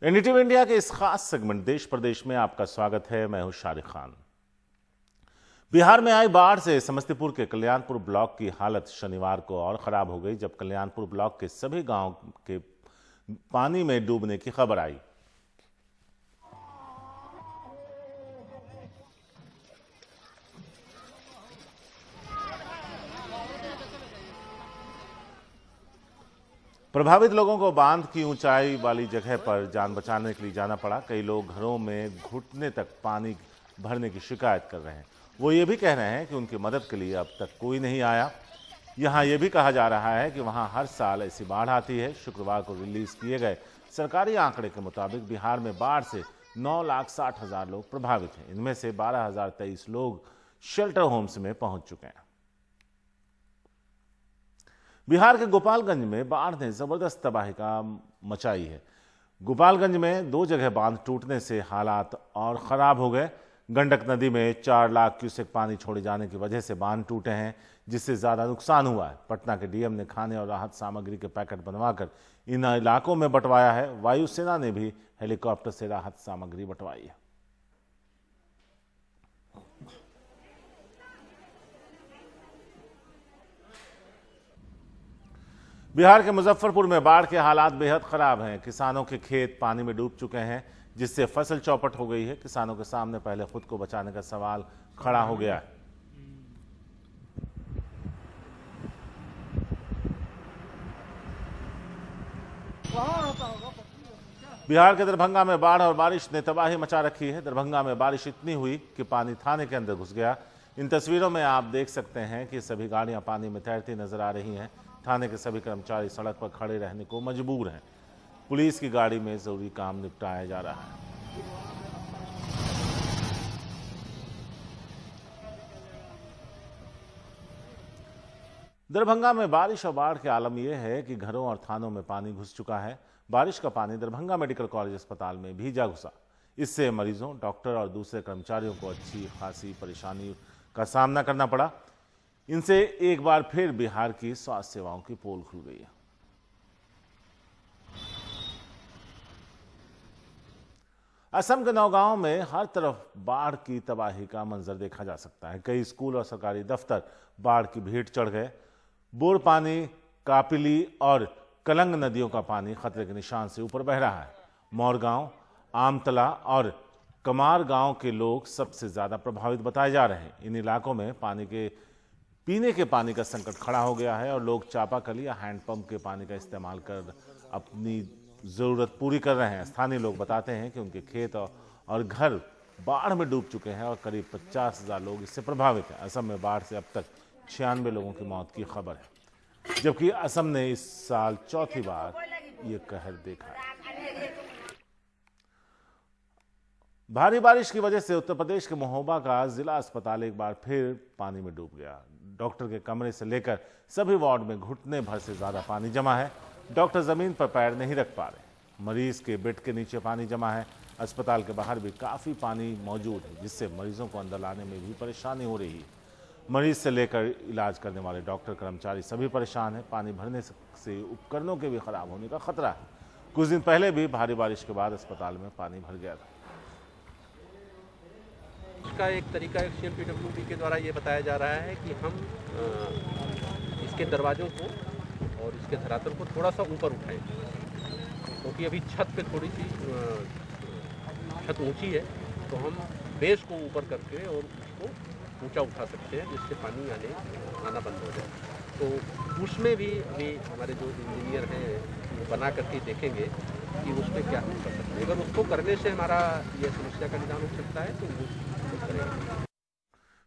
NDTV India के इस खास सेगमेंट देश प्रदेश में आपका स्वागत है। मैं हूं शारिक खान। बिहार में आई बाढ़ से समस्तीपुर के कल्याणपुर ब्लॉक की हालत शनिवार को और खराब हो गई, जब कल्याणपुर ब्लॉक के सभी गांव के पानी में डूबने की खबर आई। प्रभावित लोगों को बांध की ऊंचाई वाली जगह पर जान बचाने के लिए जाना पड़ा। कई लोग घरों में घुटने तक पानी भरने की शिकायत कर रहे हैं। वो ये भी कह रहे हैं कि उनकी मदद के लिए अब तक कोई नहीं आया। यहाँ ये भी कहा जा रहा है कि वहाँ हर साल ऐसी बाढ़ आती है। शुक्रवार को रिलीज किए गए सरकारी आंकड़े के मुताबिक बिहार में बाढ़ से 9,60,000 लोग प्रभावित हैं। इनमें से 12,023 लोग शेल्टर होम्स में पहुंच चुके हैं। बिहार के गोपालगंज में बाढ़ ने जबरदस्त तबाही का मचाई है। गोपालगंज में 2 जगह बांध टूटने से हालात और खराब हो गए। गंडक नदी में 4 लाख क्यूसेक पानी छोड़े जाने की वजह से बांध टूटे हैं, जिससे ज्यादा नुकसान हुआ है। पटना के डीएम ने खाने और राहत सामग्री के पैकेट बनवाकर इन इलाकों में बंटवाया है। वायुसेना ने भी हेलीकॉप्टर से राहत सामग्री बंटवाई है। बिहार के मुजफ्फरपुर में बाढ़ के हालात बेहद खराब हैं। किसानों के खेत पानी में डूब चुके हैं, जिससे फसल चौपट हो गई है। किसानों के सामने पहले खुद को बचाने का सवाल खड़ा हो गया है। बिहार के दरभंगा में बाढ़ और बारिश ने तबाही मचा रखी है। दरभंगा में बारिश इतनी हुई कि पानी थाने के अंदर घुस गया। इन तस्वीरों में आप देख सकते हैं कि सभी गाड़ियां पानी में तैरती नजर आ रही हैं। थाने के सभी कर्मचारी सड़क पर खड़े रहने को मजबूर हैं। पुलिस की गाड़ी में जरूरी काम निपटाया जा रहा है। दरभंगा में बारिश और बाढ़ के आलम यह है कि घरों और थानों में पानी घुस चुका है। बारिश का पानी दरभंगा मेडिकल कॉलेज अस्पताल में भी जा घुसा। इससे मरीजों, डॉक्टर और दूसरे कर्मचारियों को अच्छी खासी परेशानी का सामना करना पड़ा। इनसे एक बार फिर बिहार की स्वास्थ्य सेवाओं की पोल खुल गई है। असम के नौगांव में हर तरफ बाढ़ की तबाही का मंजर देखा जा सकता है। कई स्कूल और सरकारी दफ्तर बाढ़ की भेंट चढ़ गए। बोरपानी, कापिली और कलंग नदियों का पानी खतरे के निशान से ऊपर बह रहा है। मोरगांव, आमतला और कमार गांव के लोग सबसे ज्यादा प्रभावित बताए जा रहे हैं। इन इलाकों में पीने के पानी का संकट खड़ा हो गया है और लोग चापाकल या हैंडपंप के पानी का इस्तेमाल कर अपनी जरूरत पूरी कर रहे हैं। स्थानीय लोग बताते हैं कि उनके खेत और घर बाढ़ में डूब चुके हैं और करीब 50,000 लोग इससे प्रभावित हैं। असम में बाढ़ से अब तक 96 लोगों की मौत की खबर है, जबकि असम ने इस साल चौथी बार ये कहर देखा है। भारी बारिश की वजह से उत्तर प्रदेश के महोबा का जिला अस्पताल एक बार फिर पानी में डूब गया। डॉक्टर के कमरे से लेकर सभी वार्ड में घुटने भर से ज्यादा पानी जमा है। डॉक्टर जमीन पर पैर नहीं रख पा रहे। मरीज के बेड के नीचे पानी जमा है। अस्पताल के बाहर भी काफी पानी मौजूद है, जिससे मरीजों को अंदर लाने में भी परेशानी हो रही है। मरीज से लेकर इलाज करने वाले डॉक्टर, कर्मचारी सभी परेशान हैं। पानी भरने से उपकरणों के भी खराब होने का खतरा है। कुछ दिन पहले भी भारी बारिश के बाद अस्पताल में पानी भर गया था। इसका एक तरीका सीएमपीडब्ल्यूडी के द्वारा ये बताया जा रहा है कि हम इसके दरवाज़ों को और इसके धरातल को थोड़ा सा ऊपर उठाएं, क्योंकि अभी छत पे थोड़ी सी छत ऊंची है, तो हम बेस को ऊपर करके और उसको ऊंचा उठा सकते हैं, जिससे पानी आना बंद हो जाए। तो उसमें भी अभी हमारे जो इंजीनियर हैं वो बना करके देखेंगे कि उसमें क्या हम कर सकते हैं। अगर उसको करने से हमारा ये समस्या का निदान हो सकता है तो वो करेंगे।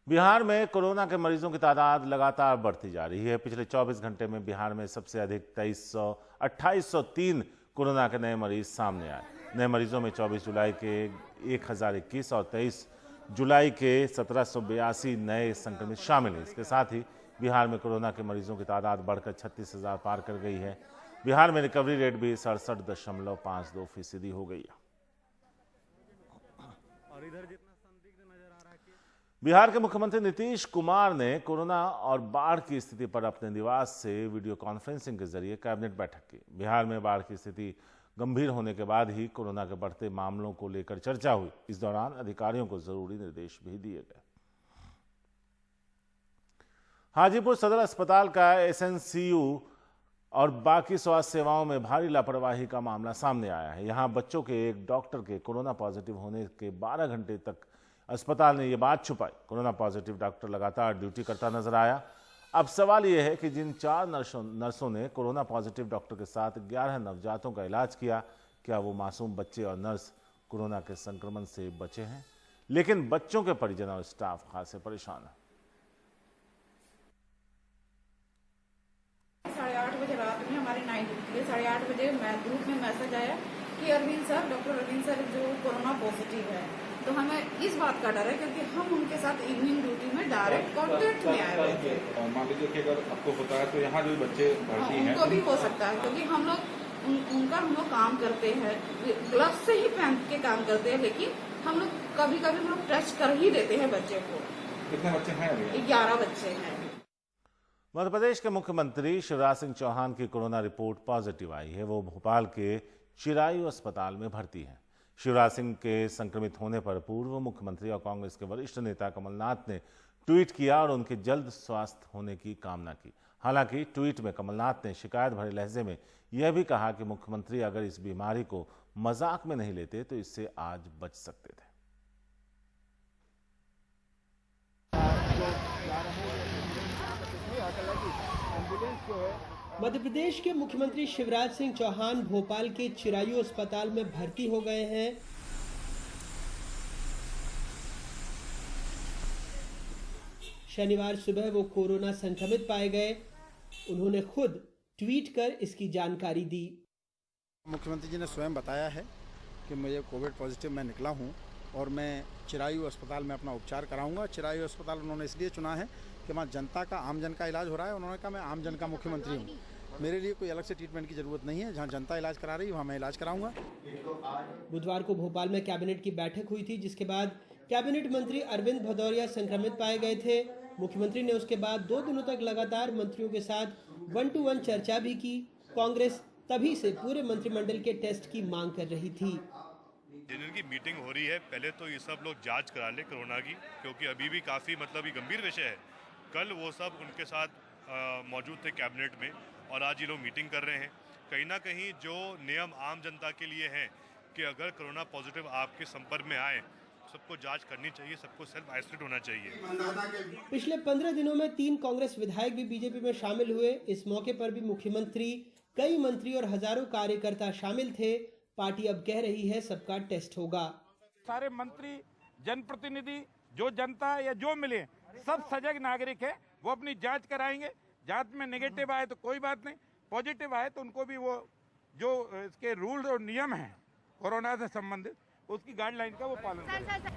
बिहार में कोरोना के मरीजों की तादाद लगातार बढ़ती जा रही है। पिछले 24 घंटे में बिहार में सबसे अधिक 2803 कोरोना के नए मरीज सामने आए। नए मरीजों में 24 जुलाई के 1021 और 23 जुलाई के 1782 नए संक्रमित शामिल हैं। इसके साथ ही बिहार में कोरोना के मरीजों की तादाद बढ़कर 36,000 पार कर गई है। बिहार में रिकवरी रेट भी 67.52% हो गई है। और इधर जितना संदिग्ध नजर आ रहा है। बिहार के मुख्यमंत्री नीतीश कुमार ने कोरोना और बाढ़ की स्थिति पर अपने निवास से वीडियो कॉन्फ्रेंसिंग के जरिए कैबिनेट बैठक की। बिहार में बाढ़ की स्थिति गंभीर होने के बाद ही कोरोना के बढ़ते मामलों को लेकर चर्चा हुई। इस दौरान अधिकारियों को जरूरी निर्देश भी दिए गए। हाजीपुर सदर अस्पताल का एसएनसीयू और बाकी स्वास्थ्य सेवाओं में भारी लापरवाही का मामला सामने आया है। यहां बच्चों के एक डॉक्टर के कोरोना पॉजिटिव होने के 12 घंटे तक अस्पताल ने यह बात छुपाई। कोरोना पॉजिटिव डॉक्टर लगातार ड्यूटी करता नजर आया। अब सवाल यह है कि जिन 4 नर्सों ने कोरोना पॉजिटिव डॉक्टर के साथ 11 नवजातों का इलाज किया, क्या वो मासूम बच्चे और नर्स कोरोना के संक्रमण से बचे हैं? लेकिन बच्चों के परिजन और स्टाफ खासे परेशान है। 8:30 बजे रात में हमारी नाइट ड्यूटी है। 8:30 बजे ग्रुप में मैसेज आया कि Arvind sir, doctor Arvind sir जो कोरोना पॉजिटिव है। तो हमें इस बात का डर है क्योंकि हम उनके साथ इवनिंग ड्यूटी में डायरेक्ट कॉन्टेक्ट में आए हुए थे। मान लीजिए कि अगर आपको होता है तो यहाँ जो बच्चे भर्ती हैं उनको भी हो सकता है क्योंकि हम लोग काम करते हैं, ग्लव्स से ही पहन के काम करते हैं, लेकिन हम लोग कभी टच कर ही देते हैं बच्चे को। कितने बच्चे हैं अभी? 11 बच्चे हैं। मध्य प्रदेश के मुख्यमंत्री शिवराज सिंह चौहान की कोरोना रिपोर्ट पॉजिटिव आई है। वो भोपाल के चिरायू अस्पताल में भर्ती हैं। शिवराज सिंह के संक्रमित होने पर पूर्व मुख्यमंत्री और कांग्रेस के वरिष्ठ नेता कमलनाथ ने ट्वीट किया और उनके जल्द स्वास्थ्य होने की कामना की। हालांकि ट्वीट में कमलनाथ ने शिकायत भरे लहजे में यह भी कहा कि मुख्यमंत्री अगर इस बीमारी को मजाक में नहीं लेते तो इससे आज बच सकते थे। मध्य प्रदेश के मुख्यमंत्री शिवराज सिंह चौहान भोपाल के चिरायू अस्पताल में भर्ती हो गए हैं। शनिवार सुबह वो कोरोना संक्रमित पाए गए। उन्होंने खुद ट्वीट कर इसकी जानकारी दी। मुख्यमंत्री जी ने स्वयं बताया है कि मुझे कोविड पॉजिटिव मैं निकला हूं और मैं चिरायू अस्पताल में अपना उपचार कराऊंगा। चिरायू अस्पताल उन्होंने इसलिए चुना है कि वहाँ जनता का, आम जन का इलाज हो रहा है। उन्होंने कहा मैं आम जन का मुख्यमंत्री हूँ, मेरे लिए कोई अलग से ट्रीटमेंट की जरूरत नहीं है। जहाँ जनता इलाज करा रही है वहाँ मैं इलाज कराऊंगा। बुधवार को भोपाल में कैबिनेट की बैठक हुई थी, जिसके बाद कैबिनेट मंत्री अरविंद भदौरिया संक्रमित पाए गए थे। मुख्यमंत्री ने उसके बाद 2 दिनों तक लगातार मंत्रियों के साथ 1-to-1 चर्चा भी की। कांग्रेस तभी से पूरे मंत्रिमंडल के टेस्ट की मांग कर रही थी। जिनकी मीटिंग हो रही है, पहले तो ये सब लोग जांच करा ले कोरोना की, क्योंकि अभी भी काफ़ी ये गंभीर विषय है। कल वो सब उनके साथ मौजूद थे कैबिनेट में और आज ये लोग मीटिंग कर रहे हैं। कहीं ना कहीं जो नियम आम जनता के लिए हैं कि अगर कोरोना पॉजिटिव आपके संपर्क में आए, सबको जांच करनी चाहिए, सबको सेल्फ आइसोलेट होना चाहिए। पिछले 15 दिनों में 3 कांग्रेस विधायक भी बीजेपी में शामिल हुए। इस मौके पर भी मुख्यमंत्री, कई मंत्री और हजारों कार्यकर्ता शामिल थे। पार्टी अब कह रही है सबका टेस्ट होगा। सारे मंत्री, जनप्रतिनिधि, जो जनता या जो मिले, सब सजग नागरिक है, वो अपनी जांच कराएंगे। जांच में नेगेटिव आए तो कोई बात नहीं, पॉजिटिव आए तो उनको भी वो जो इसके रूल और नियम हैं कोरोना से संबंधित, उसकी गाइडलाइन का वो पालन करें।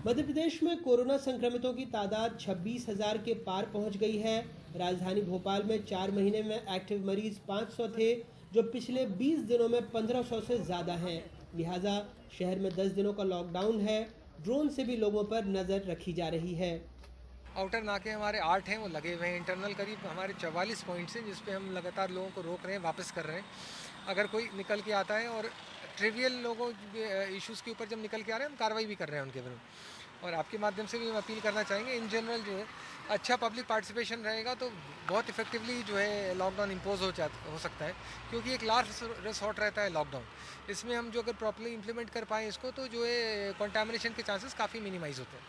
मध्य प्रदेश में कोरोना संक्रमितों की तादाद 26,000 के पार पहुंच गई है। राजधानी भोपाल में 4 महीने में एक्टिव मरीज 500 थे, जो पिछले 20 दिनों में 1500 से ज्यादा हैं। लिहाजा शहर में 10 दिनों का लॉकडाउन है। ड्रोन से भी लोगों पर नजर रखी जा रही है। आउटर नाके हमारे 8 हैं, वो लगे हुए हैं। इंटरनल करीब हमारे 44 पॉइंट्स हैं, जिस पे हम लगातार लोगों को रोक रहे हैं, वापस कर रहे हैं। अगर कोई निकल के आता है और ट्रिवियल लोगों इश्यूज़ के ऊपर जब निकल के आ रहे हैं, हम कार्रवाई भी कर रहे हैं उनके विरुद्ध। और आपके माध्यम से भी हम अपील करना चाहेंगे, इन जनरल जो है अच्छा पब्लिक पार्टिसिपेशन रहेगा तो बहुत इफेक्टिवली जो है लॉकडाउन इम्पोज हो सकता है, क्योंकि एक लार्ज रिसोर्ट रहता है लॉकडाउन। इसमें हम जो अगर प्रॉपर्ली इम्प्लीमेंट कर पाएँ इसको, तो जो है कंटामिनेशन के चांसेस काफ़ी मिनिमाइज होते हैं।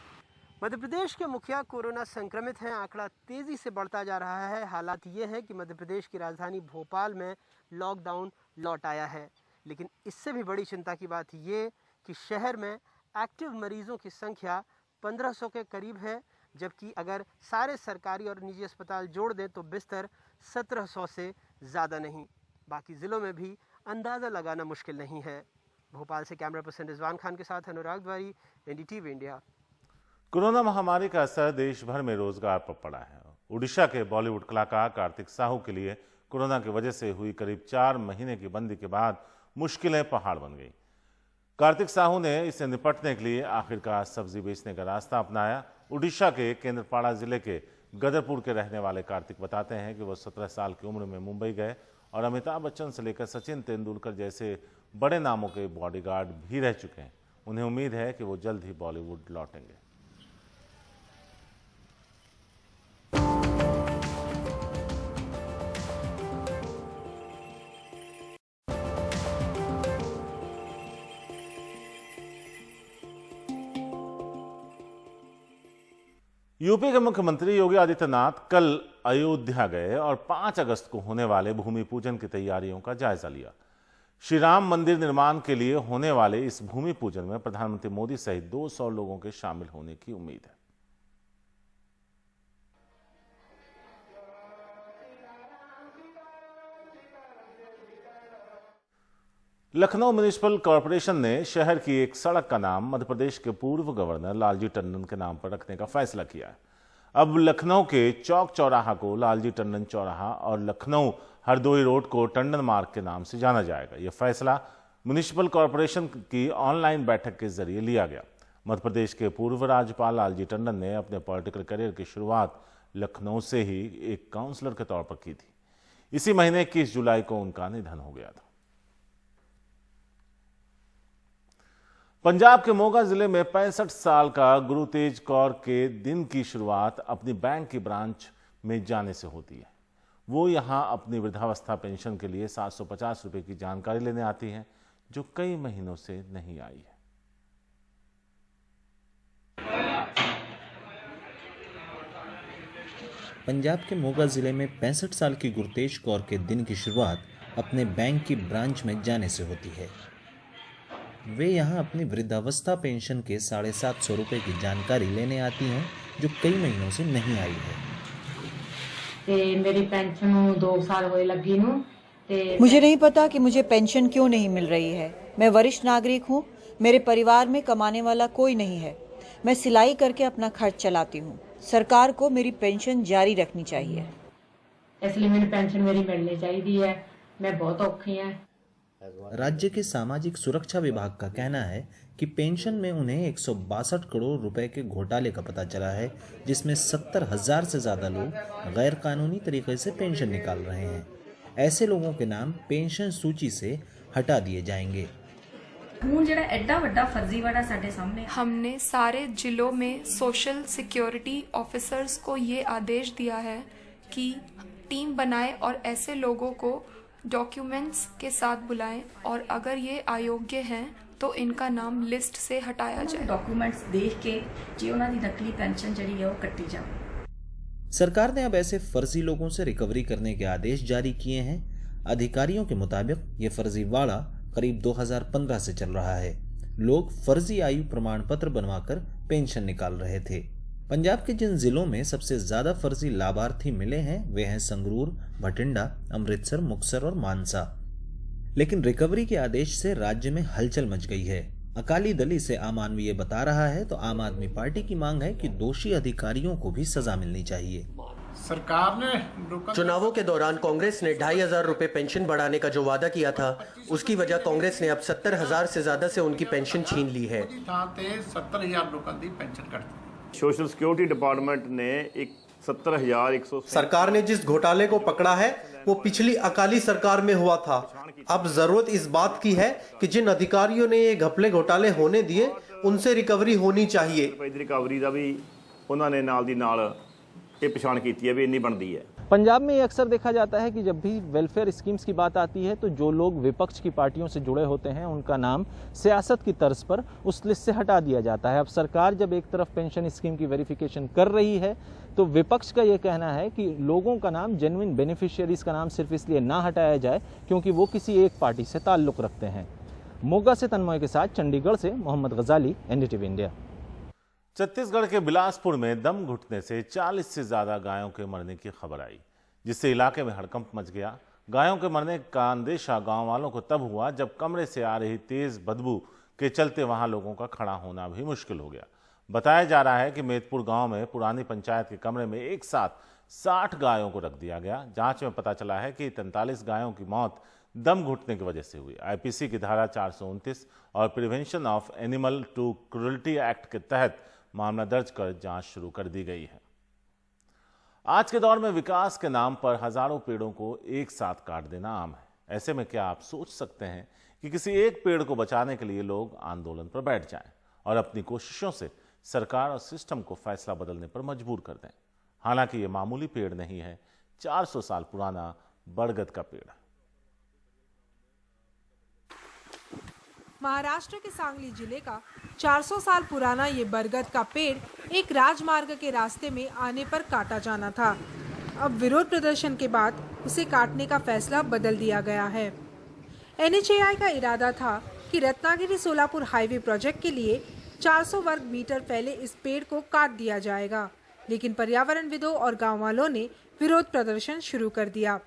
मध्य प्रदेश के मुखिया कोरोना संक्रमित हैं। आंकड़ा तेजी से बढ़ता जा रहा है। हालात ये है कि मध्य प्रदेश की राजधानी भोपाल में लॉकडाउन लौट आया है, लेकिन इससे भी बड़ी चिंता की बात ये कि शहर में एक्टिव मरीजों की संख्या 1500 के करीब है, जबकि अगर सारे सरकारी और निजी अस्पताल जोड़ दें तो बिस्तर 1700 से ज़्यादा नहीं। बाकी ज़िलों में भी अंदाज़ा लगाना मुश्किल नहीं है। भोपाल से कैमरा पर्सन रिजवान खान के साथ अनुराग द्वारी, NDTV इंडिया। कोरोना महामारी का असर देश भर में रोजगार पर पड़ा है। उड़ीसा के बॉलीवुड कलाकार कार्तिक साहू के लिए कोरोना की वजह से हुई करीब 4 महीने की बंदी के बाद मुश्किलें पहाड़ बन गई। कार्तिक साहू ने इससे निपटने के लिए आखिरकार सब्जी बेचने का रास्ता अपनाया। उड़ीसा के केंद्रपाड़ा जिले के गदरपुर के रहने वाले कार्तिक बताते हैं कि वो 17 साल की उम्र में मुंबई गए और अमिताभ बच्चन से लेकर सचिन तेंदुलकर जैसे बड़े नामों के बॉडीगार्ड भी रह चुके हैं। उन्हें उम्मीद है कि वो जल्द ही बॉलीवुड लौटेंगे। यूपी के मुख्यमंत्री योगी आदित्यनाथ कल अयोध्या गए और 5 अगस्त को होने वाले भूमि पूजन की तैयारियों का जायजा लिया। श्री राम मंदिर निर्माण के लिए होने वाले इस भूमि पूजन में प्रधानमंत्री मोदी सहित 200 लोगों के शामिल होने की उम्मीद है। लखनऊ म्युनिसिपल कॉरपोरेशन ने शहर की एक सड़क का नाम मध्य प्रदेश के पूर्व गवर्नर लालजी टंडन के नाम पर रखने का फैसला किया है। अब लखनऊ के चौक चौराहा को लालजी टंडन चौराहा और लखनऊ हरदोई रोड को टंडन मार्ग के नाम से जाना जाएगा। यह फैसला म्युनिसिपल कॉरपोरेशन की ऑनलाइन बैठक के जरिए लिया गया। मध्य प्रदेश के पूर्व राज्यपाल लालजी टंडन ने अपने पॉलिटिकल करियर की शुरुआत लखनऊ से ही एक काउंसलर के तौर पर की थी। इसी महीने 21 जुलाई को उनका निधन हो गया था। पंजाब के मोगा जिले में 65 साल का गुरु तेज कौर के दिन की शुरुआत अपनी बैंक की ब्रांच में जाने से होती है। वो यहां अपनी वृद्धावस्था पेंशन के लिए 750 रुपए की जानकारी लेने आती हैं, जो कई महीनों से नहीं आई है। पंजाब के मोगा जिले में 65 साल की गुरतेज कौर के दिन की शुरुआत अपने बैंक की ब्रांच में जाने से होती है। वे यहां अपनी वृद्धावस्था पेंशन के 750 रुपए की जानकारी लेने आती हैं, जो कई महीनों से नहीं आई है। मेरी पेंशन 2 साल होए लगी नू। मुझे नहीं पता कि मुझे पेंशन क्यों नहीं मिल रही है। मैं वरिष्ठ नागरिक हूँ, मेरे परिवार में कमाने वाला कोई नहीं है। मैं सिलाई करके अपना खर्च चलाती हूँ। सरकार को मेरी पेंशन जारी रखनी चाहिए। इसलिए मेरी पेंशन मेरी मिलनी चाहिए है। मैं बहुत औखी है। राज्य के सामाजिक सुरक्षा विभाग का कहना है कि पेंशन में उन्हें 162 करोड़ रुपए के घोटाले का पता चला है, जिसमें 70,000 से ज्यादा लोग गैर कानूनी तरीके से पेंशन निकाल रहे हैं। ऐसे लोगों के नाम पेंशन सूची से हटा दिए जाएंगे। हमने सारे जिलों में सोशल सिक्योरिटी ऑफिसर्स को ये आदेश दिया है कि टीम बनाएं और ऐसे लोगों को डॉक्यूमेंट्स के साथ बुलाएं और अगर ये अयोग्य हैं तो इनका नाम लिस्ट से हटाया जाए। डॉक्यूमेंट्स देख के जी उन्हां दी नकली पेंशन जड़ी है वो कट्टी जाए। सरकार ने अब ऐसे फर्जी लोगों से रिकवरी करने के आदेश जारी किए हैं। अधिकारियों के मुताबिक ये फर्जीवाड़ा करीब 2015 से चल रहा है। लोग फर्जी आयु प्रमाण पत्र बनवाकर पेंशन निकाल रहे थे। पंजाब के जिन जिलों में सबसे ज्यादा फर्जी लाभार्थी मिले हैं वे हैं संगरूर, भटिंडा, अमृतसर, मुक्तसर और मानसा। लेकिन रिकवरी के आदेश से राज्य में हलचल मच गई है। अकाली दल इसे आम आदमी ये बता रहा है तो आम आदमी पार्टी की मांग है कि दोषी अधिकारियों को भी सजा मिलनी चाहिए। सरकार ने चुनावों के दौरान कांग्रेस ने 2,500 रुपए पेंशन बढ़ाने का जो वादा किया था, उसकी वजह कांग्रेस ने अब 70,000 से ज्यादा से उनकी पेंशन छीन ली है। 70,000 लोगों की पेंशन कटती। सोशल सिक्योरिटी डिपार्टमेंट ने एक 70,100 सरकार ने जिस घोटाले को पकड़ा है वो पिछली अकाली सरकार में हुआ था। अब जरूरत इस बात की है कि जिन अधिकारियों ने ये घपले घोटाले होने दिए उनसे रिकवरी होनी चाहिए। रिकवरी का भी उन्होंने नाल दी नाल ये पहचान की है भी इन्नी बनती है। पंजाब में ये अक्सर देखा जाता है कि जब भी वेलफेयर स्कीम्स की बात आती है तो जो लोग विपक्ष की पार्टियों से जुड़े होते हैं उनका नाम सियासत की तर्ज पर उस लिस्ट से हटा दिया जाता है। अब सरकार जब एक तरफ पेंशन स्कीम की वेरिफिकेशन कर रही है तो विपक्ष का ये कहना है कि लोगों का नाम, जेन्युइन बेनिफिशियरीज का नाम सिर्फ इसलिए ना हटाया जाए क्योंकि वो किसी एक पार्टी से ताल्लुक रखते हैं। मोगा से तन्मय के साथ चंडीगढ़ से मोहम्मद गजाली, एनडीटीवी इंडिया। छत्तीसगढ़ के बिलासपुर में दम घुटने से 40 से ज्यादा गायों के मरने की खबर आई, जिससे इलाके में हड़कंप मच गया। गायों के मरने का अंदेशा गांव वालों को तब हुआ जब कमरे से आ रही तेज बदबू के चलते वहां लोगों का खड़ा होना भी मुश्किल हो गया। बताया जा रहा है कि मेदपुर गांव में पुरानी पंचायत के कमरे में एक साथ 60 गायों को रख दिया गया। जांच में पता चला है कि 43 गायों की मौत दम घुटने की वजह से हुई। आईपीसी की धारा 429 और prevention of animal to cruelty act के तहत मामला दर्ज कर जांच शुरू कर दी गई है। आज के दौर में विकास के नाम पर हजारों पेड़ों को एक साथ काट देना आम है। ऐसे में क्या आप सोच सकते हैं कि किसी एक पेड़ को बचाने के लिए लोग आंदोलन पर बैठ जाएं और अपनी कोशिशों से सरकार और सिस्टम को फैसला बदलने पर मजबूर कर दें। हालांकि ये मामूली पेड़ नहीं है, 400 साल पुराना बरगद का पेड़। महाराष्ट्र के सांगली जिले का 400 साल पुराना ये बरगद का पेड़ एक राजमार्ग के रास्ते में आने पर काटा जाना था। अब विरोध प्रदर्शन के बाद उसे काटने का फैसला बदल दिया गया है। NHAI का इरादा था कि रत्नागिरी सोलापुर हाईवे प्रोजेक्ट के लिए 400 वर्ग मीटर फैले इस पेड़ को काट दिया जाएगा, लेकिन पर्यावरणविदों और गांव वालों ने विरोध प्रदर्शन शुरू कर दिया।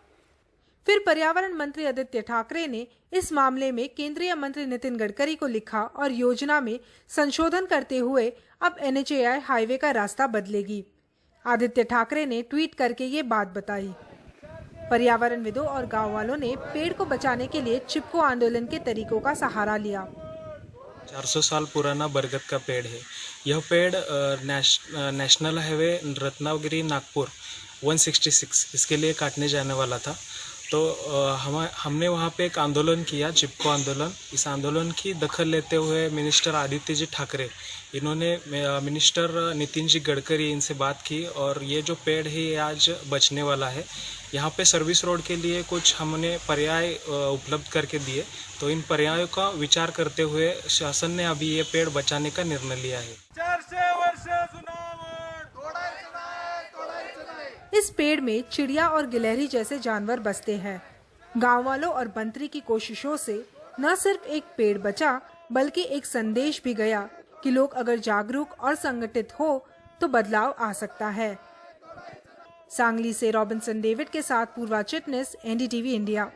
फिर पर्यावरण मंत्री आदित्य ठाकरे ने इस मामले में केंद्रीय मंत्री नितिन गडकरी को लिखा और योजना में संशोधन करते हुए अब NHAI हाईवे का रास्ता बदलेगी। आदित्य ठाकरे ने ट्वीट करके ये बात बताई। पर्यावरणविदों और गांव वालों ने पेड़ को बचाने के लिए चिपको आंदोलन के तरीकों का सहारा लिया। 400 साल पुराना बरगद का पेड़ है। यह पेड़ नेशनल हाईवे रत्नागिरी नागपुर 166 इसके लिए काटने जाने वाला था। तो हमने वहाँ पे एक आंदोलन किया, चिपको आंदोलन। इस आंदोलन की दखल लेते हुए मिनिस्टर आदित्य जी ठाकरे, इन्होंने मिनिस्टर नितिन जी गडकरी, इनसे बात की और ये जो पेड़ है ये आज बचने वाला है। यहाँ पे सर्विस रोड के लिए कुछ हमने पर्याय उपलब्ध करके दिए, तो इन पर्यायों का विचार करते हुए शासन ने अभी ये पेड़ बचाने का निर्णय लिया है। इस पेड़ में चिड़िया और गिलहरी जैसे जानवर बसते हैं। गांव वालों और मंत्री की कोशिशों से न सिर्फ एक पेड़ बचा, बल्कि एक संदेश भी गया कि लोग अगर जागरूक और संगठित हो तो बदलाव आ सकता है। सांगली से रॉबिन्सन डेविड के साथ पूर्वा चिटनिस, NDTV इंडिया।